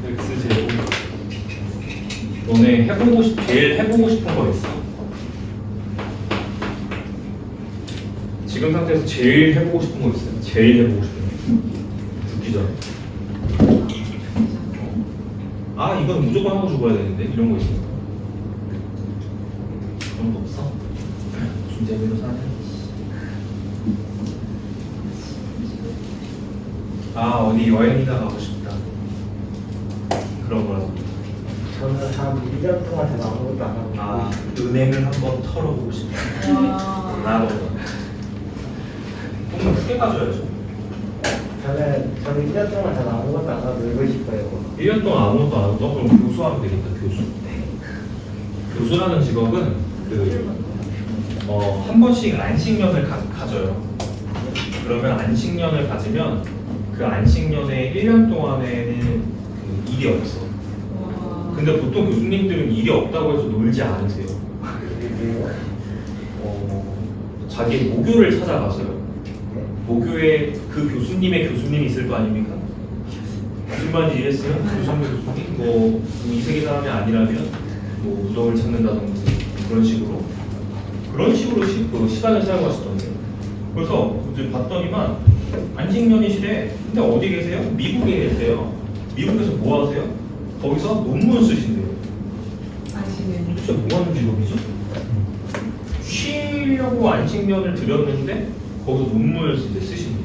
x제곱. 너네 제일 해보고 싶은 거 있어? 지금 상태에서 제일 해보고 싶은 거 있어요? 제일 해보고 싶은 거 듣기 전에. 아, 이건 무조건 하고 죽어야 되는데 이런 거 있습니까? 그런 거 없어? 준재미로 사는. 아, 어디 여행이나 가고 싶다. 그런 거라서. 저는 한 1년 동안 제가 아무것도 안 하고 아, 은행을 한번 털어보고 싶다. 라고. 조금 크게 가져야죠. 저는 1년 동안 제가 아무것도 안 하고 놀고 싶어요. 1년 동안 아무것도 안 하고 그럼 교수하면 되겠다. 교수라는 직업은 한 번씩 안식년을 가져요. 그러면 안식년을 가지면 그 안식년에 1년 동안에는 그 일이 없어. 근데 보통 교수님들은 일이 없다고 해서 놀지 않으세요. 자기 모교를 찾아가서요. 모교에 그 교수님의 교수님이 있을 거 아닙니까? 무슨 말인지 이해했어요? 교수님? 뭐 이세계 사람이 아니라면 뭐 우정을 찾는다든지 그런 식으로 시간을 사용하시던데. 그래서 이제 봤더니만 안식년이시래. 근데 어디 계세요? 미국에 계세요. 미국에서 뭐 하세요? 거기서 논문 쓰신대요. 도대체 뭐 하는 직업이죠? 쉬려고 안식년을 드렸는데 거기서 논문을 이제 쓰신대요.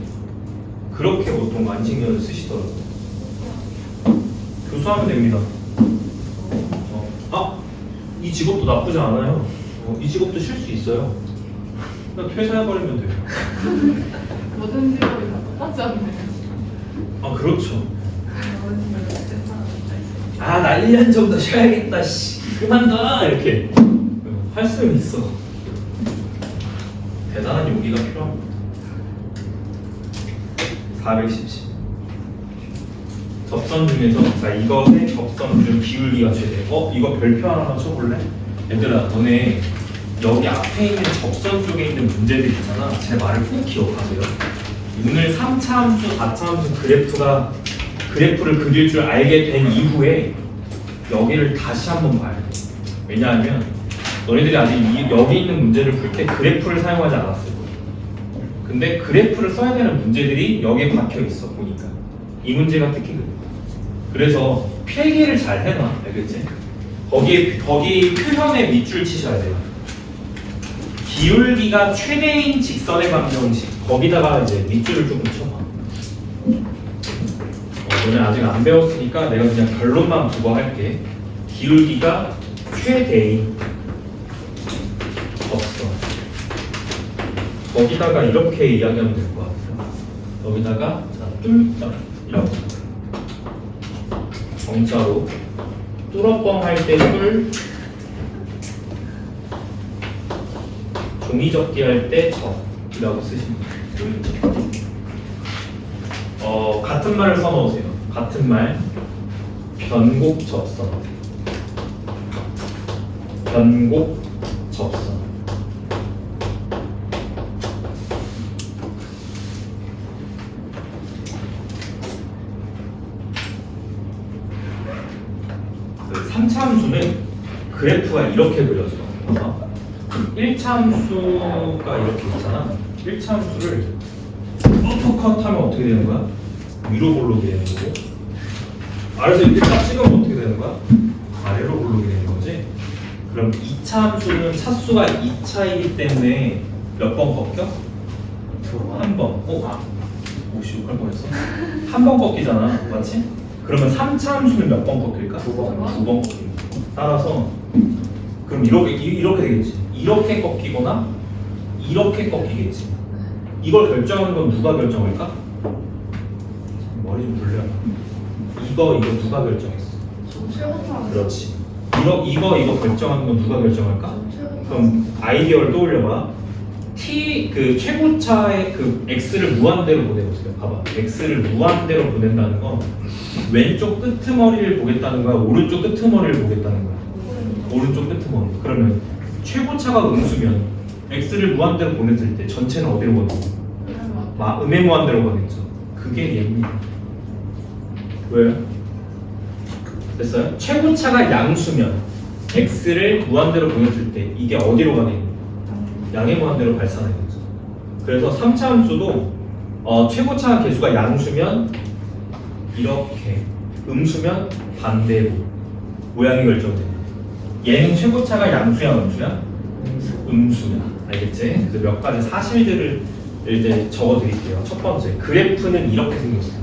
그렇게 보통 안식년을 쓰시더라고요. 교수하면 됩니다. 이 직업도 나쁘지 않아요. 이 직업도 쉴 수 있어요. 그냥 퇴사해버리면 돼요. 모든 직업이 다 똑같지 않나요? 아 그렇죠. 모든 직업이 괜찮은 아 나 1년 정도 쉬어야겠다. 씨 그만둬 이렇게 할 수는 있어. 대단한 용기가 필요합니다. 417 접선 중에서 자 이것의 접선 중 기울기가 최대. 이거 별표 하나만 쳐볼래? 얘들아 너네 여기 앞에 있는 접선 쪽에 있는 문제들 있잖아. 제 말을 꼭 기억하세요. 오늘 3차 함수, 4차 함수 그래프를 그릴 줄 알게 된 이후에 여기를 다시 한번 봐야 돼. 왜냐하면 너희들이 아직 여기 있는 문제를 풀 때 그래프를 사용하지 않았을 거야. 근데 그래프를 써야 되는 문제들이 여기에 박혀 있어 보니까. 이 문제가 특히 그래. 그래서 필기를 잘 해놔, 알겠지? 거기 표현에 밑줄 치셔야 돼요. 기울기가 최대인 직선의 방정식. 거기다가 이제 밑줄을 조금 쳐봐. 너네 아직 안 배웠으니까 내가 그냥 결론만 보고 할게. 기울기가 최대인 접선. 거기다가 이렇게 이야기하면 될 것 같아요. 여기다가 자 뚫자 이렇게 정자로 뚫어뻥 할 때 뚫, 종이 접기 할 때 접이라고 쓰시면 돼요. 같은 말을 써놓으세요. 같은 말 변곡 접선. 변곡 접선. 그 3차 함수는 그래프가 이렇게 그려져. 1차 함수가 이렇게 있잖아. 1차 함수를 어퍼컷 하면 어떻게 되는 거야? 위로 볼록이 되는 거고, 아래서 이렇게 딱 찍으면 어떻게 되는 거야? 아래로 볼록이 되는 거지. 그럼 2차 함수는 차수가 2차이기 때문에 몇 번 꺾여? 한 번. 오씨 욕할 뻔했어. 한 번 꺾이잖아, 맞지? 그러면 3차 함수는 몇 번 꺾일까? 두 번 꺾입니다. 따라서 그럼 이렇게 되겠지. 이렇게 꺾이거나 이렇게 꺾이겠지. 이걸 결정하는 건 누가 결정할까? 머리 좀 돌려. 이거 누가 결정했어? 최고점. 그렇지. 이거 결정하는 건 누가 결정할까? 그럼 아이디어를 떠올려봐. 그 최고차의 그 x를 무한대로 보내보세요. 봐봐. x를 무한대로 보낸다는 건 왼쪽 끄트머리를 보겠다는 거야? 오른쪽 끄트머리를 보겠다는 거야? 오른쪽 끄트머리. 그러면 최고차가 음수면 x를 무한대로 보냈을 때 전체는 어디로 보내고? 음의 무한대로 보냈죠. 그게 얘입니다. 왜요? 됐어요? 최고차가 양수면 x를 무한대로 보냈을 때 이게 어디로 가네? 양의 무한대로 발산하겠죠. 그래서 3차 함수도 최고차 개수가 양수면 이렇게, 음수면 반대로 모양이 결정됩니다. 얘는 최고차가 양수야, 음수야? 음수야. 알겠지? 그래서 몇 가지 사실들을 이제 적어드릴게요. 첫 번째, 그래프는 이렇게 생겼어요.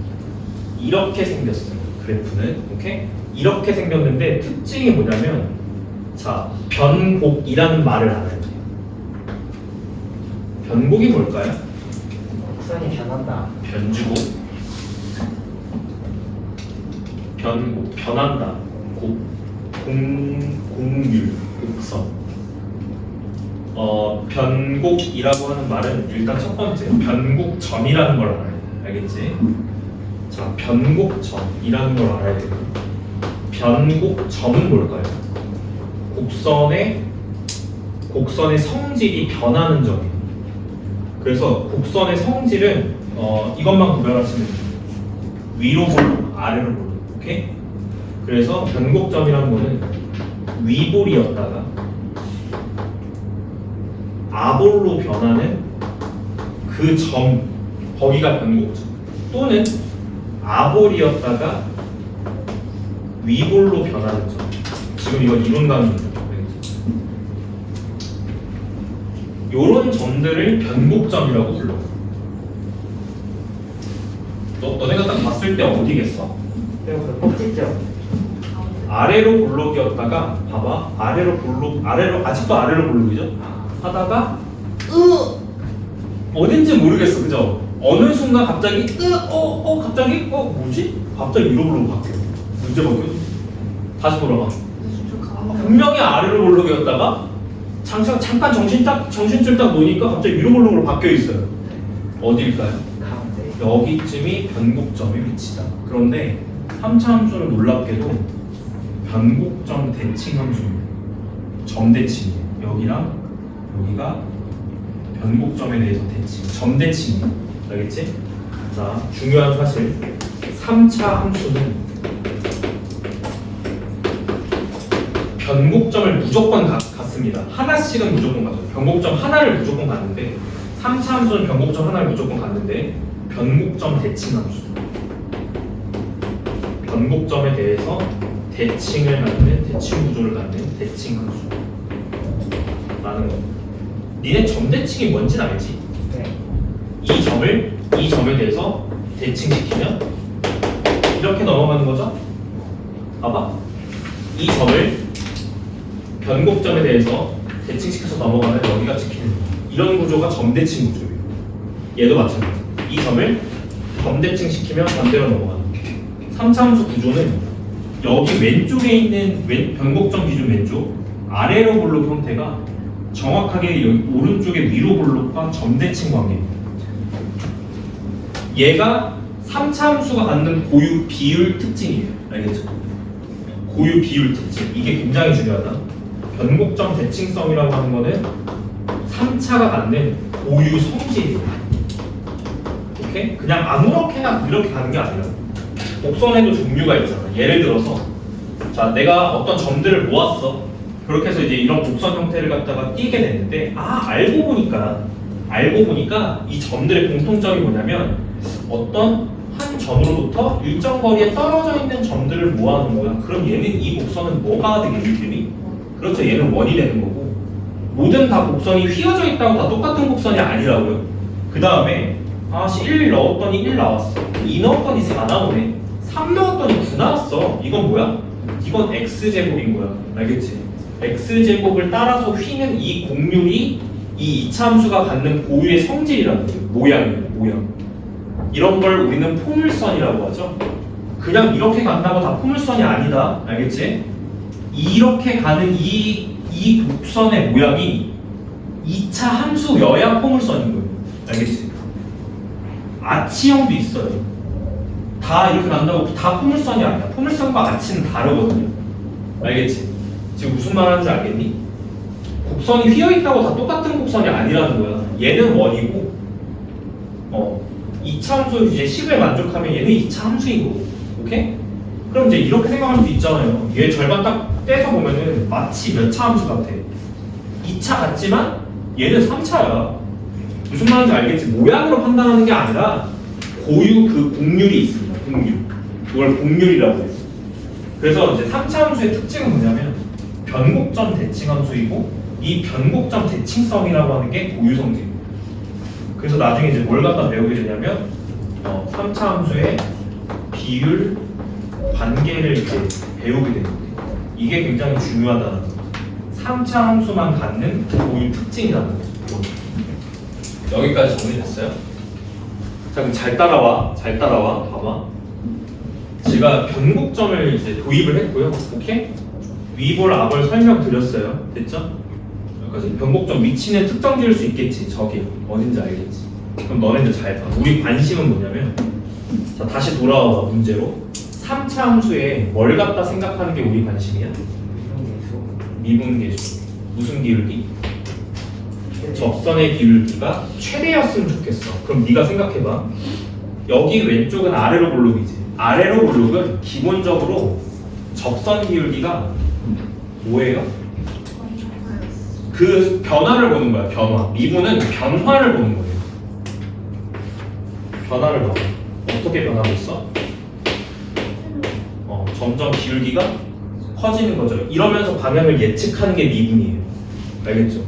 이렇게 생겼어요. 그래프는 오케이? 이렇게 생겼는데 특징이 뭐냐면, 자, 변곡이라는 말을 알아야 돼요. 변곡이 뭘까요? 곡선이 변한다. 변주곡, 변곡, 변한다. 공률, 곡선. 변곡이라고 하는 말은 일단 첫 번째, 변곡점이라는 걸 알아야 돼. 알겠지? 자, 변곡점이라는 걸 알아야 되고, 변곡점은 뭘까요? 곡선의 성질이 변하는 점이에요. 그래서 곡선의 성질은 이것만 구별하시면 돼요. 위로 볼록, 아래로 볼록. 오케이? 그래서 변곡점이라는 거는 위볼이었다가 아볼로 변하는 그 점, 거기가 변곡점. 또는 아볼이었다가 위볼로 변하는 점. 지금 이건 이론감입니다. 요런 점들을 변곡점이라고 불러. 너네가 딱 봤을 때 어디겠어? 그리고 그 꼭지점. 아래로 볼록이었다가 봐봐 아래로 아직도 아래로 볼록이죠? 하다가 어딘지 모르겠어 그죠? 어느 순간 갑자기 갑자기 뭐지? 갑자기 위로 볼록 바뀌어 문제 바뀌어 다시 돌아가 분명히 아래로 볼록이었다가 잠깐 정신줄 딱 놓으니까 갑자기 위로 볼록으로 바뀌어 있어요 어딜까요? 가운데. 여기쯤이 변곡점의 위치다. 그런데 3차 함수는 놀랍게도 변곡점 대칭 함수입니다. 점대칭이에요. 여기랑 여기가 변곡점에 대해서 대칭, 점대칭이에요. 알겠지? 자, 중요한 사실 3차 함수는 변곡점을 무조건 갖습니다. 하나씩은 무조건 가죠. 변곡점 하나를 무조건 갖는데 3차 함수는 변곡점 하나를 무조건 갖는데 변곡점 대칭 함수 변곡점에 대해서 대칭을 갖는 대칭 구조를 갖는 대칭 함수라는 거. 니네 점대칭이 뭔지 알지? 네. 이 점에 대해서 대칭시키면 이렇게 넘어가는 거죠? 봐봐. 이 점을 변곡점에 대해서 대칭시켜서 넘어가면 여기가 찍히는 거야. 이런 구조가 점대칭 구조예요. 얘도 마찬가지. 이 점을 점대칭 시키면 반대로 넘어가는 거예요. 3차 함수 구조는 여기 왼쪽에 있는 변곡점 기준 왼쪽 아래로 볼록 형태가 정확하게 여기 오른쪽에 위로 볼록과 점대칭 관계입니다. 얘가 3차 함수가 갖는 고유 비율 특징이에요. 알겠죠? 고유 비율 특징. 이게 굉장히 중요하다. 변곡점 대칭성이라고 하는 거는 3차가 갖는 고유 성질이에요. 오케이? 그냥 아무렇게나 이렇게 가는 게 아니라 곡선에도 종류가 있잖아. 예를 들어서 자, 내가 어떤 점들을 모았어. 그렇게 해서 이제 이런 곡선 형태를 갖다가 띄게 됐는데 알고 보니까 이 점들의 공통점이 뭐냐면 어떤 한 점으로부터 일정 거리에 떨어져 있는 점들을 모아놓은 거야. 그럼 얘는 이 곡선은 뭐가 되겠니? 이름이? 그렇죠. 얘는 원이 되는 거고 모든 다 곡선이 휘어져 있다고 다 똑같은 곡선이 아니라고요. 그 다음에 1 넣었더니 1 나왔어. 2 넣었더니 4 나오네. 3 넣었더니 9 나왔어. 이건 뭐야? 이건 x제곱인 거야. 알겠지? x제곱을 따라서 휘는 이 곡률이 이 2차 함수가 갖는 고유의 성질이라는 거예요. 모양이에요. 모양. 이런 걸 우리는 포물선이라고 하죠. 그냥 이렇게 간다고 다 포물선이 아니다. 알겠지? 이렇게 가는 이 곡선의 모양이 2차 함수여야 포물선인 거예요. 알겠지? 아치형도 있어요. 다 이렇게 난다고 다 포물선이 아니야. 포물선과 아치는 다르거든요. 알겠지? 지금 무슨 말 하는지 알겠니? 곡선이 휘어있다고 다 똑같은 곡선이 아니라는 거야. 얘는 원이고 2차 함수 이제 10을 만족하면 얘는 2차 함수인 거고. 오케이? 그럼 이제 이렇게 생각할 수도 있잖아요. 얘 절반 딱 떼서 보면은 마치 몇 차 함수 같아. 2차 같지만 얘는 3차야. 무슨 말인지 알겠지? 모양으로 판단하는 게 아니라 고유 그 곡률이 있습니다. 곡률. 그걸 곡률이라고 해요. 그래서 이제 3차 함수의 특징은 뭐냐면 변곡점 대칭 함수이고 이 변곡점 대칭성이라고 하는 게 고유 성질입니다. 그래서 나중에 이제 뭘 갖다 배우게 되냐면 3차 함수의 비율 관계를 이제 배우게 됩니다. 이게 굉장히 중요하다는 거죠. 3차 함수만 갖는 고유 특징이라는 거죠. 여기까지 정리됐어요? 자, 그럼 잘 따라와. 봐봐. 제가 변곡점을 이제 도입을 했고요. 오케이? 위볼, 아볼 설명드렸어요. 됐죠? 여기까지. 변곡점 위치는 특정 지을 수 있겠지. 저기 어딘지 알겠지. 그럼 너네들 잘 봐. 우리 관심은 뭐냐면 자, 다시 돌아와 문제로 3차 함수에 뭘 갖다 생각하는 게 우리 관심이야? 미분계수. 무슨 기울기? 접선의 기울기가 최대였으면 좋겠어. 그럼 네가 생각해봐. 여기 왼쪽은 아래로 볼록이지. 아래로 볼록은 기본적으로 접선 기울기가 뭐예요? 그 변화를 보는 거야. 변화. 미분은 변화를 보는 거예요. 변화를 봐. 어떻게 변하고 있어? 점점 기울기가 커지는 거죠. 이러면서 방향을 예측하는 게 미분이에요. 알겠죠?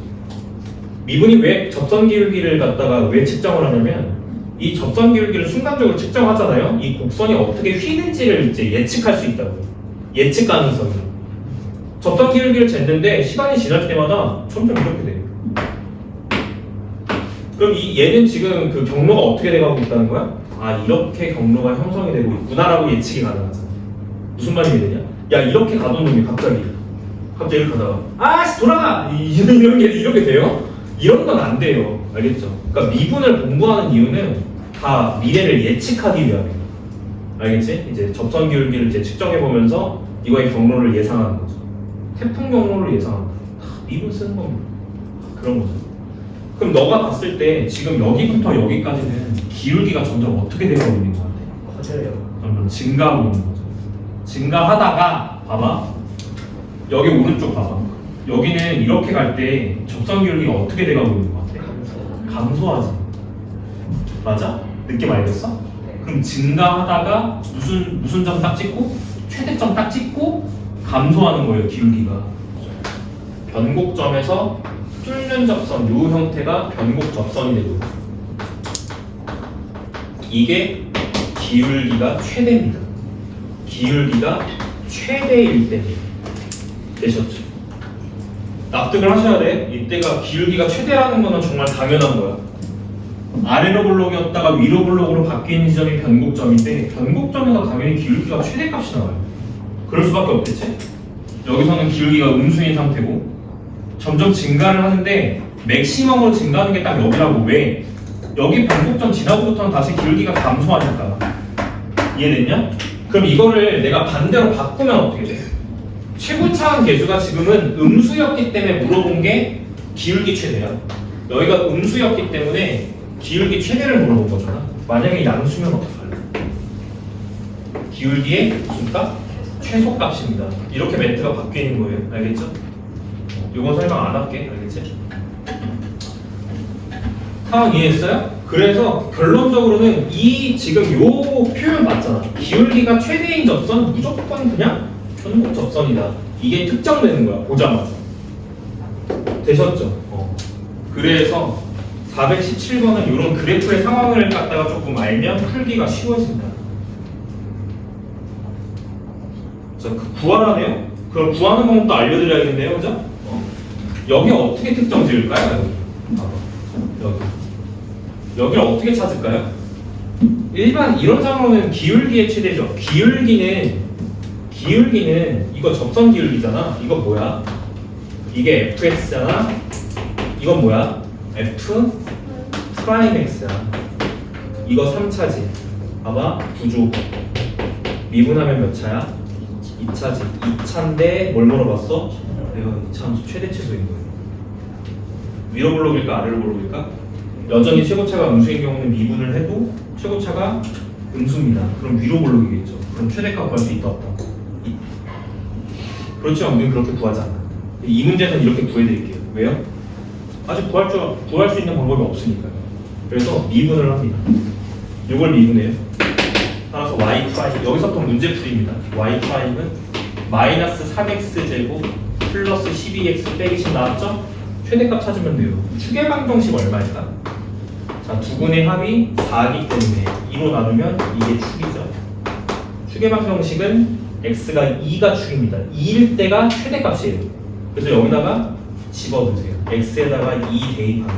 미분이 왜 접선 기울기를 갖다가 왜 측정을 하냐면 이 접선 기울기를 순간적으로 측정하잖아요. 이 곡선이 어떻게 휘는지를 이제 예측할 수 있다고요. 예측 가능성이. 접선 기울기를 쟀는데 시간이 지날 때마다 점점 이렇게 돼요. 그럼 얘는 지금 그 경로가 어떻게 돼가고 있다는 거야? 아, 이렇게 경로가 형성이 되고 있구나라고 예측이 가능하잖아. 무슨 말이 되냐? 야, 이렇게 가던 놈이 갑자기 이렇게 가다가 아씨 돌아가! 이렇게 돼요? 이런 건 안 돼요. 알겠죠? 그러니까 미분을 공부하는 이유는 다 미래를 예측하기 위함이에요. 알겠지? 이제 접선 기울기를 이제 측정해 보면서 이거의 경로를 예상하는 거죠. 태풍 경로를 예상한다. 미분 쓰는 겁니다. 그런 거죠. 그럼 너가 봤을 때 지금 여기부터 여기까지는 기울기가 점점 어떻게 되고 있는 것 같아? 커져요. 점점 증가하고 있는 거죠. 증가하다가 봐봐. 여기 오른쪽 봐봐. 여기는 이렇게 갈 때 접선 기울기가 어떻게 돼가고 있는 것 같아? 감소하지. 맞아? 느낌 알겠어? 네. 그럼 증가하다가 무슨 점 딱 찍고 최대점 딱 찍고 감소하는 거예요. 기울기가. 변곡점에서 뚫는 접선 요 형태가 변곡 접선이 되고 이게 기울기가 최대입니다. 기울기가 최대일 때입니다. 되셨죠? 납득을 하셔야 돼. 이때가 기울기가 최대라는 거는 정말 당연한 거야. 아래로 블록이었다가 위로 블록으로 바뀌는 지점이 변곡점인데 변곡점에서 당연히 기울기가 최대값이 나와요. 그럴 수밖에 없겠지? 여기서는 기울기가 음수인 상태고 점점 증가를 하는데 맥시멈으로 증가하는 게 딱 여기라고. 왜? 여기 변곡점 지나고부터는 다시 기울기가 감소하니까. 이해됐냐? 그럼 이거를 내가 반대로 바꾸면 어떻게 돼? 최고차항 계수가 지금은 음수였기 때문에 물어본 게 기울기 최대야. 여기가 음수였기 때문에 기울기 최대를 물어본 거잖아. 만약에 양수면 어떡할래? 기울기의 무슨 값? 최소값입니다. 이렇게 멘트가 바뀌는 거예요. 알겠죠? 이건 설명 안 할게. 알겠지? 상황 이해했어요? 그래서 결론적으로는 이 지금 요 표현 맞잖아. 기울기가 최대인 접선 무조건 그냥 변곡 접선이다. 이게 특정되는 거야. 보자마자. 되셨죠? 그래서 417번은 이런 그래프의 상황을 갖다가 조금 알면 풀기가 쉬워진다. 자, 구하라네요? 그럼 구하는 방법도 알려드려야겠네요. 그죠? 여기 어떻게 특정 지을까요? 여기를 어떻게 찾을까요? 일반 이런 상황은 기울기의 최대죠. 기울기는 이거 접선 기울기잖아. 이거 뭐야? 이게 fx잖아. 이건 뭐야? f 프라임 x야. 이거 3차지. 봐봐. 구조. 미분하면 몇 차야? 2차지. 2차인데 뭘 물어봤어? 내가 2차 함수 최대 최소인 거예요. 위로 블록일까 아래로 블록일까? 여전히 최고차가 음수인 경우는 미분을 해도 최고차가 음수입니다. 그럼 위로 블록이겠죠. 그럼 최대값 구할 수 있다 없다? 그렇지만 우리는 그렇게 구하지 않아. 이 문제는 이렇게 구해드릴게요. 왜요? 아직 구할 수 있는 방법이 없으니까요. 그래서 미분을 합니다. 이걸 미분해요. 따라서 y 프라임, 여기서부터 문제풀이입니다. y 프라임은 마이너스 3x 제곱 플러스 12x 빼기 10 나왔죠? 최대값 찾으면 돼요. 추계방정식 얼마일까? 자, 두 분의 합이 4이기 때문에 2로 나누면 이게 축이죠. 추계방정식은 x가 2가 축입니다. 2일 때가 최대값이에요. 그래서 여기다가 집어넣으세요. x에다가 2 대입합니다.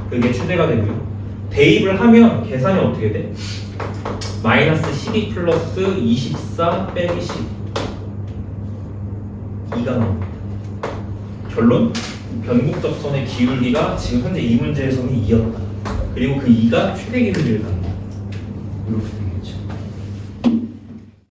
그게 최대가 되고요. 대입을 하면 계산이 어떻게 돼? 마이너스 12 플러스 24 빼기 10 2가 나옵니다. 결론? 변곡접선의 기울기가 지금 현재 이 문제에서는 2였다. 그리고 그 2가 최대 기울기를 갖는다. 이렇게